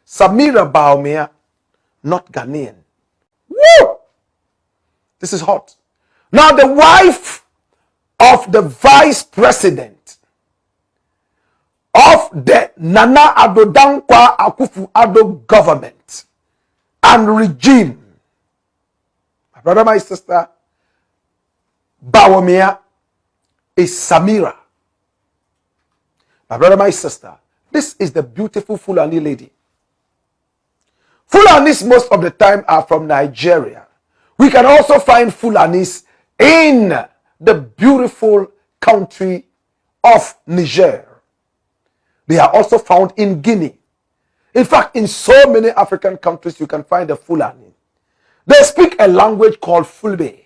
Samira Bawumia, not Ghanaian. Woo! This is hot. Now, the wife of the vice president of the Nana Addo Dankwa Akufo-Addo government and regime, my brother, my sister, Bawumia is Samira. My brother, my sister, this is the beautiful Fulani lady. Fulanis most of the time are from Nigeria. We can also find Fulanis in the beautiful country of Niger. They are also found in Guinea. In fact, in so many African countries, you can find the Fulani. They speak a language called Fulbe.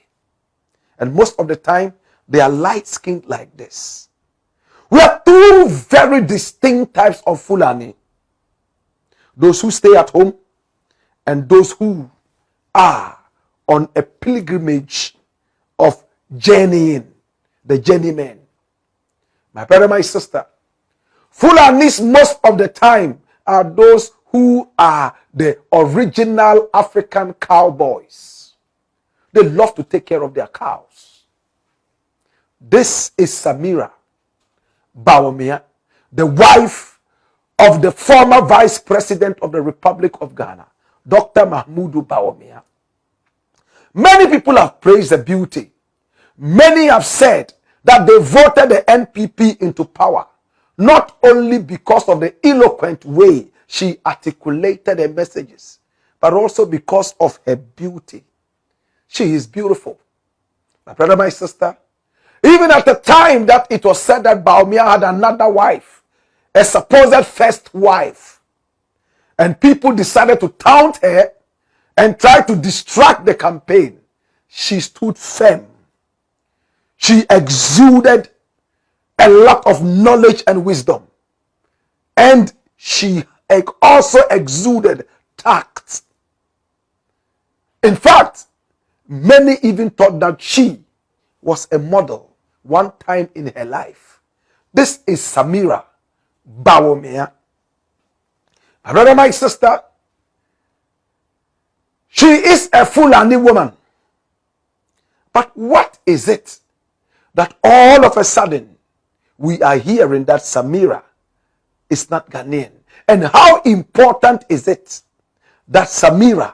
And most of the time, they are light-skinned like this. We have two very distinct types of Fulani. Those who stay at home and those who are on a pilgrimage of journeying, the journeymen. My brother, my sister, Fulanis most of the time are those who are the original African cowboys. They love to take care of their cows. This is Samira Bawumia, the wife of the former vice president of the Republic of Ghana, Dr. Mahmoud Bawumia. Many people have praised the beauty. Many have said that they voted the NPP into power, not only because of the eloquent way she articulated her messages, but also because of her beauty. She is beautiful. My brother, my sister, even at the time that it was said that Bawumia had another wife, a supposed first wife, and people decided to taunt her and try to distract the campaign, she stood firm. She exuded a lot of knowledge and wisdom. And she also exuded tact. In fact, many even thought that she was a model one time in her life. This is Samira Bawumia. My brother, my sister, she is a Fulani woman. But what is it that all of a sudden we are hearing that Samira is not Ghanaian? And how important is it that Samira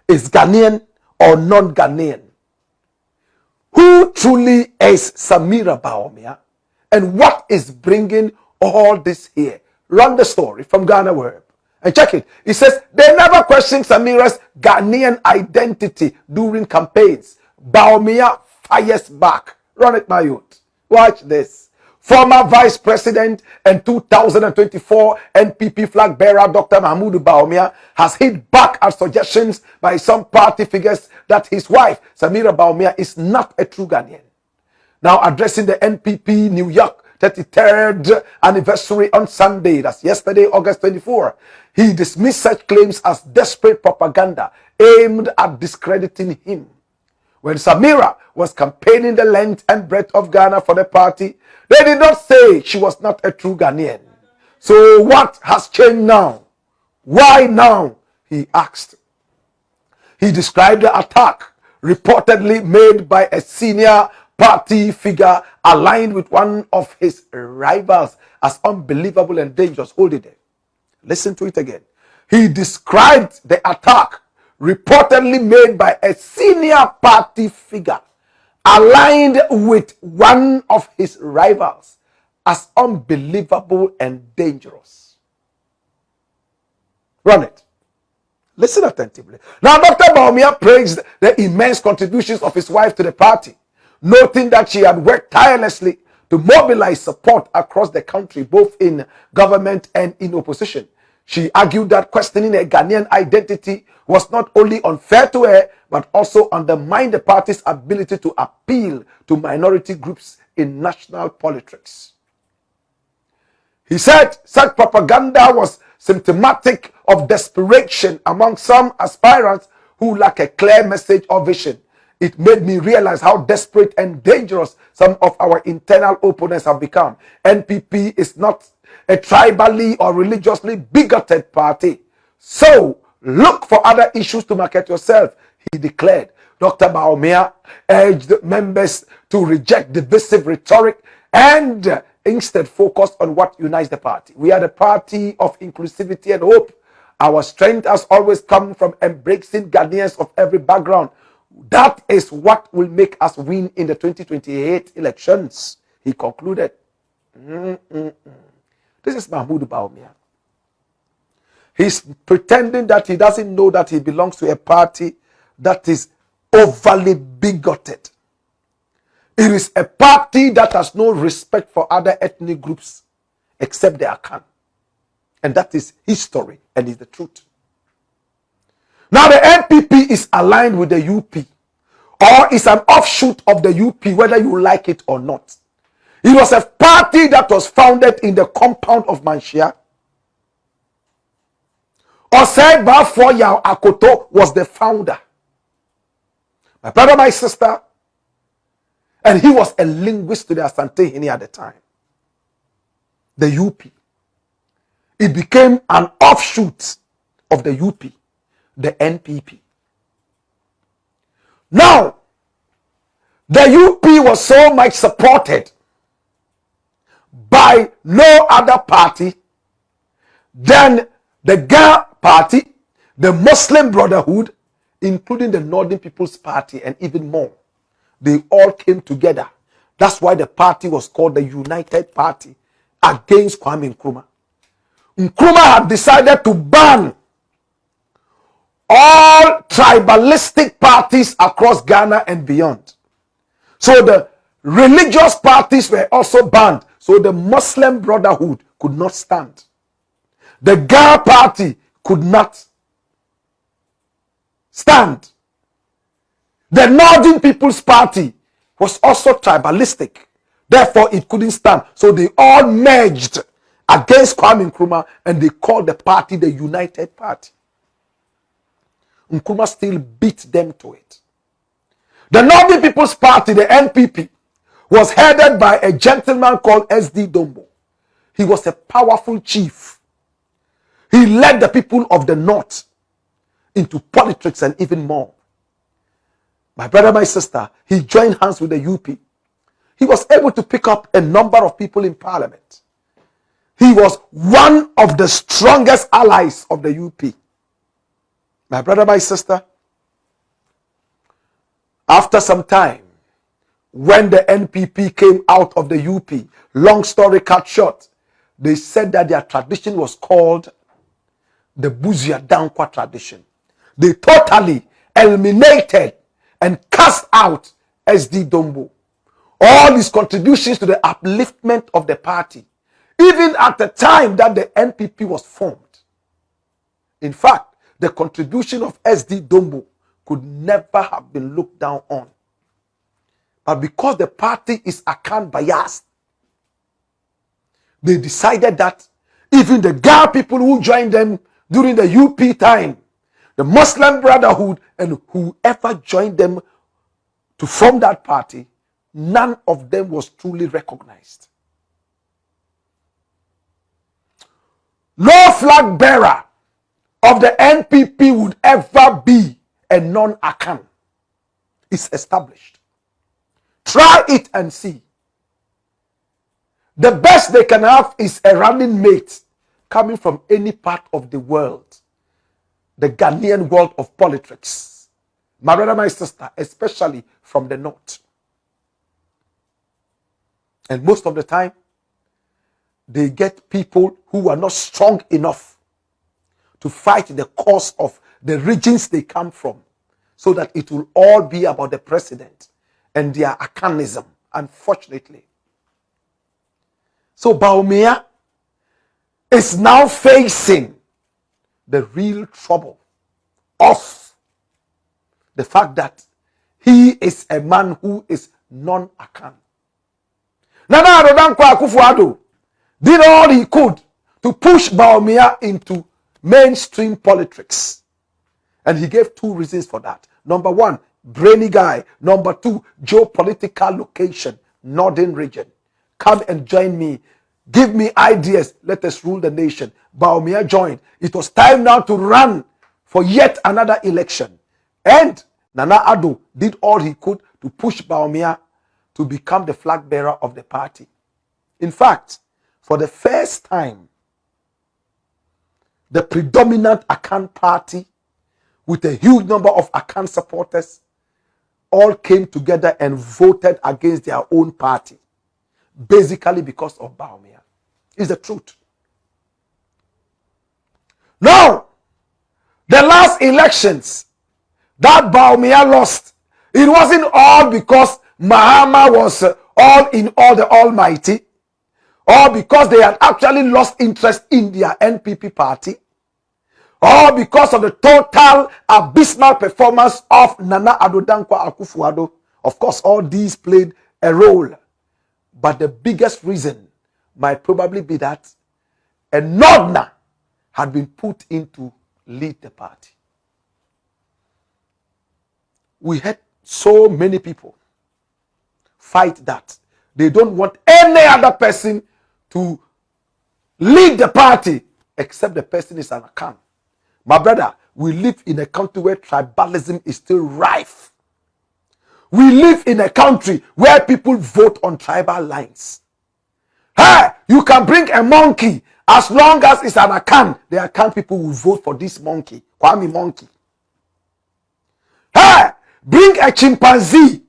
is Ghanaian or non-Ghanaian? Who truly is Samira Bawumia? And what is bringing all this here? Run the story from Ghana Web and check it. It says they never questioned Samira's Ghanaian identity during campaigns. Bawumia fires back. Run it, my youth. Watch this. Former Vice President and 2024 NPP flag bearer Dr. Mahmoud Bawumia has hit back at suggestions by some party figures that his wife, Samira Bawumia, is not a true Ghanaian. Now addressing the NPP New York 33rd anniversary on Sunday, that's yesterday, August 24, he dismissed such claims as desperate propaganda aimed at discrediting him. When Samira was campaigning the length and breadth of Ghana for the party, they did not say she was not a true Ghanaian. So what has changed now? Why now? He asked. He described the attack reportedly made by a senior party figure aligned with one of his rivals as unbelievable and dangerous. Hold it there. Listen to it again. He described the attack reportedly made by a senior party figure aligned with one of his rivals as unbelievable and dangerous. Run it. Listen attentively. Now, Dr. Bawumia praised the immense contributions of his wife to the party, noting that she had worked tirelessly to mobilize support across the country, both in government and in opposition. She argued that questioning a Ghanaian identity was not only unfair to her, but also undermined the party's ability to appeal to minority groups in national politics. He said such propaganda was symptomatic of desperation among some aspirants who lack a clear message or vision. It made me realize how desperate and dangerous some of our internal opponents have become. NPP is not a tribally or religiously bigoted party. So look for other issues to market yourself, he declared. Dr. Bawumia urged members to reject divisive rhetoric and instead focus on what unites the party. We are the party of inclusivity and hope. Our strength has always come from embracing Ghanaians of every background. That is what will make us win in the 2028 elections, he concluded. This is Mahmoud Bawumia. He's pretending that he doesn't know that he belongs to a party that is overly bigoted. It is a party that has no respect for other ethnic groups except the Akan. And that is history and is the truth. Now the NPP is aligned with the UP, or is an offshoot of the UP, whether you like it or not. It was a party that was founded in the compound of Manshia. Osei Bafoya Akoto was the founder. My brother, my sister, and he was a linguist to the Asante Hini at the time. The UP. It became an offshoot of the UP, the NPP. Now, the UP was so much supported by no other party than the Ga Party, the Muslim Brotherhood, including the Northern People's Party, and even more. They all came together. That's why the party was called the United Party against Kwame Nkrumah. Nkrumah had decided to ban all tribalistic parties across Ghana and beyond. So the religious parties were also banned. So the Muslim Brotherhood could not stand. The Ga Party could not stand. The Northern People's Party was also tribalistic. Therefore, it couldn't stand. So they all merged against Kwame Nkrumah and they called the party the United Party. Nkrumah still beat them to it. The Northern People's Party, the NPP, was headed by a gentleman called SD Dombo. He was a powerful chief. He led the people of the North into politics and even more. My brother, my sister, he joined hands with the UP. He was able to pick up a number of people in parliament. He was one of the strongest allies of the UP. My brother, my sister, after some time, when the NPP came out of the UP, long story cut short, they said that their tradition was called the Buzia Dankwa tradition. They totally eliminated and cast out SD Dombo. All his contributions to the upliftment of the party, even at the time that the NPP was formed. In fact, the contribution of SD Dombo could never have been looked down on. But because the party is Akan biased, they decided that even the Ga people who joined them during the UP time, the Muslim Brotherhood, and whoever joined them to form that party, none of them was truly recognized. No flag bearer of the NPP would ever be a non-Akan. It's established. Try it and see. The best they can have is a running mate coming from any part of the world. The Ghanaian world of politics. My brother, my sister, especially from the North. And most of the time, they get people who are not strong enough to fight the cause of the regions they come from, so that it will all be about the president and their Akanism, unfortunately. So Bawumia is now facing the real trouble of the fact that he is a man who is non-Akan. Nana Addo Dankwa Akufo-Addo did all he could to push Bawumia into mainstream politics. And he gave two reasons for that. Number one, brainy guy. Number two, geopolitical location, northern region. Come and join me. Give me ideas. Let us rule the nation. Bawumia joined. It was time now to run for yet another election. And Nana Addo did all he could to push Bawumia to become the flag bearer of the party. In fact, for the first time, the predominant Akan party, with a huge number of Akan supporters, all came together and voted against their own party, basically because of Bawumia. It's the truth. Now, the last elections that Bawumia lost, it wasn't all because Mahama was all in all the Almighty, or because they had actually lost interest in their NPP party, or because of the total abysmal performance of Nana Addo Dankwa Akufo-Addo. Of course, all these played a role. But the biggest reason might probably be that a Northerner had been put in to lead the party. We had so many people fight that. They don't want any other person to lead the party except the person is an Akan. My brother, we live in a country where tribalism is still rife. We live in a country where people vote on tribal lines. Hey, you can bring a monkey as long as it's an Akan. The Akan people will vote for this monkey. Kwame monkey. Hey, bring a chimpanzee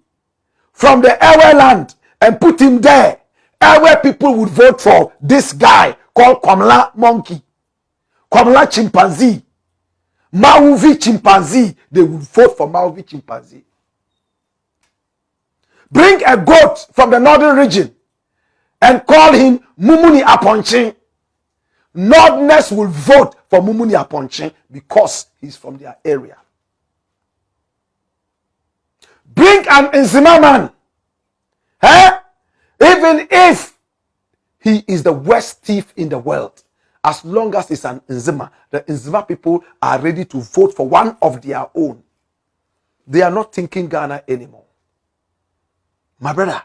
from the Ewe land and put him there. Ewe people would vote for this guy called Kwamla monkey. Kwamla chimpanzee. Mauvi chimpanzee, they would vote for Mauvi chimpanzee. Bring a goat from the northern region and call him Mumuni Aponchin. Northerners will vote for Mumuni Aponchin because he's from their area. Bring an Nzima man. Even if he is the worst thief in the world, as long as it's an Nzima, the Nzima people are ready to vote for one of their own. They are not thinking Ghana anymore. My brother,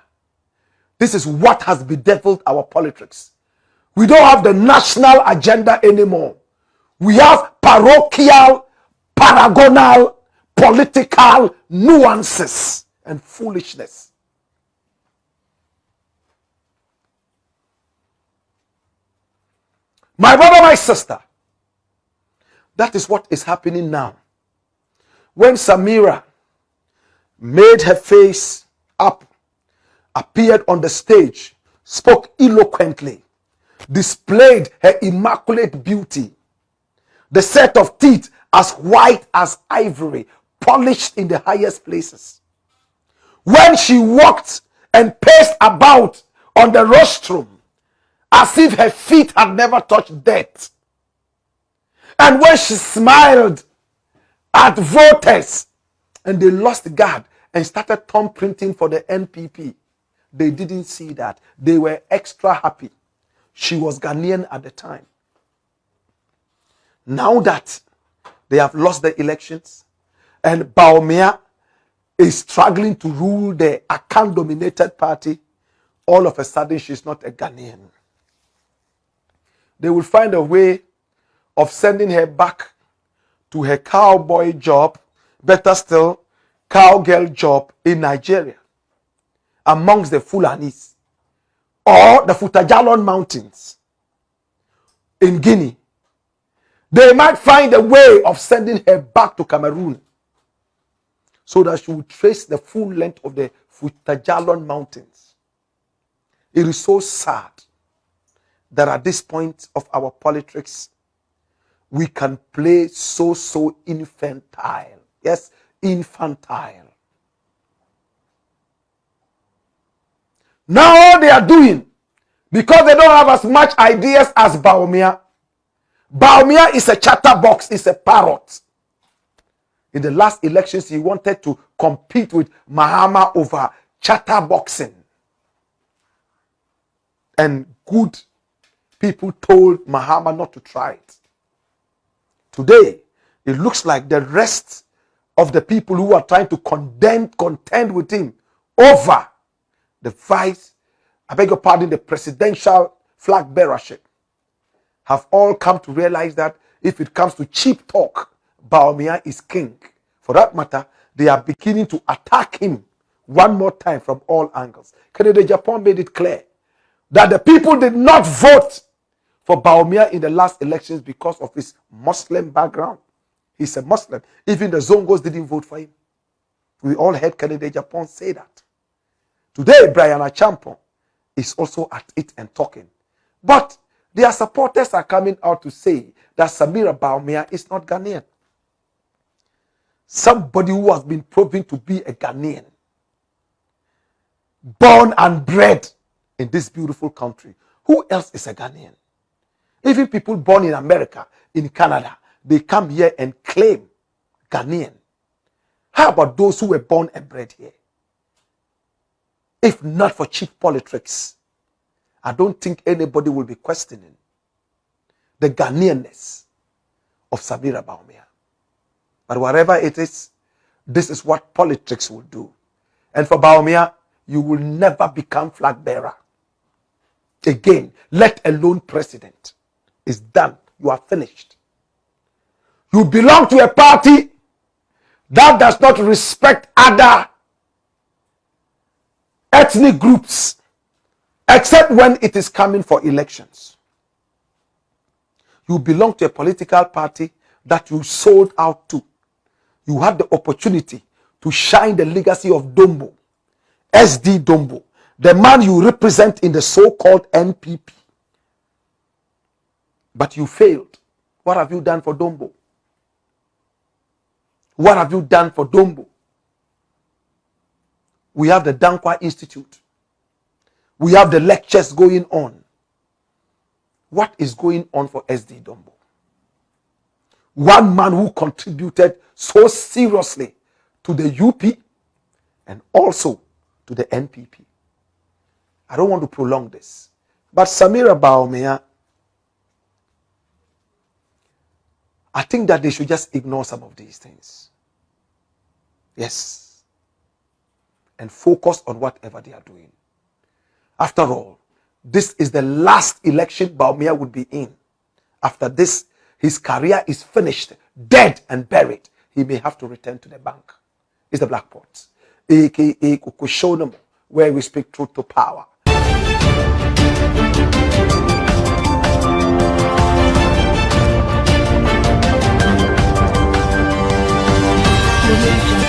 this is what has bedeviled our politics. We don't have the national agenda anymore. We have parochial, paragonal, political nuances and foolishness. My brother, my sister, that is what is happening now. When Samira made her face up, appeared on the stage, spoke eloquently, displayed her immaculate beauty, the set of teeth as white as ivory, polished in the highest places. When she walked and paced about on the rostrum, as if her feet had never touched dirt. And when she smiled at voters and they lost guard and started thumbprinting for the NPP, they didn't see that. They were extra happy. She was Ghanaian at the time. Now that they have lost the elections and Bawumia is struggling to rule the Akan-dominated party, all of a sudden she's not a Ghanaian. They will find a way of sending her back to her cowboy job, better still, cowgirl job in Nigeria, amongst the Fulanis, or the Futajalon Mountains in Guinea. They might find a way of sending her back to Cameroon so that she will trace the full length of the Futajalon Mountains. It is so sad that at this point of our politics, we can play so infantile. Yes, infantile. Now all they are doing, because they don't have as much ideas as Bawumia. Bawumia is a chatterbox, is a parrot. In the last elections, he wanted to compete with Mahama over chatterboxing. And good people told Mahama not to try it. Today, it looks like the rest of the people who are trying to contend with him over the the presidential flag bearership, have all come to realize that if it comes to cheap talk, Bawumia is king. For that matter, they are beginning to attack him one more time from all angles. Kennedy Agyapong made it clear that the people did not vote for Bawumia in the last elections because of his Muslim background. He's a Muslim. Even the Zongos didn't vote for him. We all heard Kennedy Agyapong say that. Today, Bryan Agyapong is also at it and talking. But their supporters are coming out to say that Samira Bawumia is not Ghanaian. Somebody who has been proven to be a Ghanaian, born and bred in this beautiful country. Who else is a Ghanaian? Even people born in America, in Canada, they come here and claim Ghanaian. How about those who were born and bred here? If not for cheap politics, I don't think anybody will be questioning the Ghanaianness of Samira Bawumia. But whatever it is, this is what politics will do. And for Bawumia, you will never become flag bearer again, let alone president. It's done. You are finished. You belong to a party that does not respect other ethnic groups except when it is coming for elections. You belong to a political party that you sold out to. You had the opportunity to shine the legacy of Dombo, SD Dombo, the man you represent in the so-called NPP. But you failed. What have you done for Dombo? What have you done for Dombo? We have the Dankwa Institute. We have the lectures going on. What is going on for SD Dombo? One man who contributed so seriously to the UP and also to the NPP. I don't want to prolong this. But Samira Bawumia, I think that they should just ignore some of these things. Yes. And focus on whatever they are doing. After all, this is the last election Bawumia would be in. After this, his career is finished, dead and buried. He may have to return to the bank. It's the Black Pot, aka Kukushonomo, where we speak truth to power. Religion.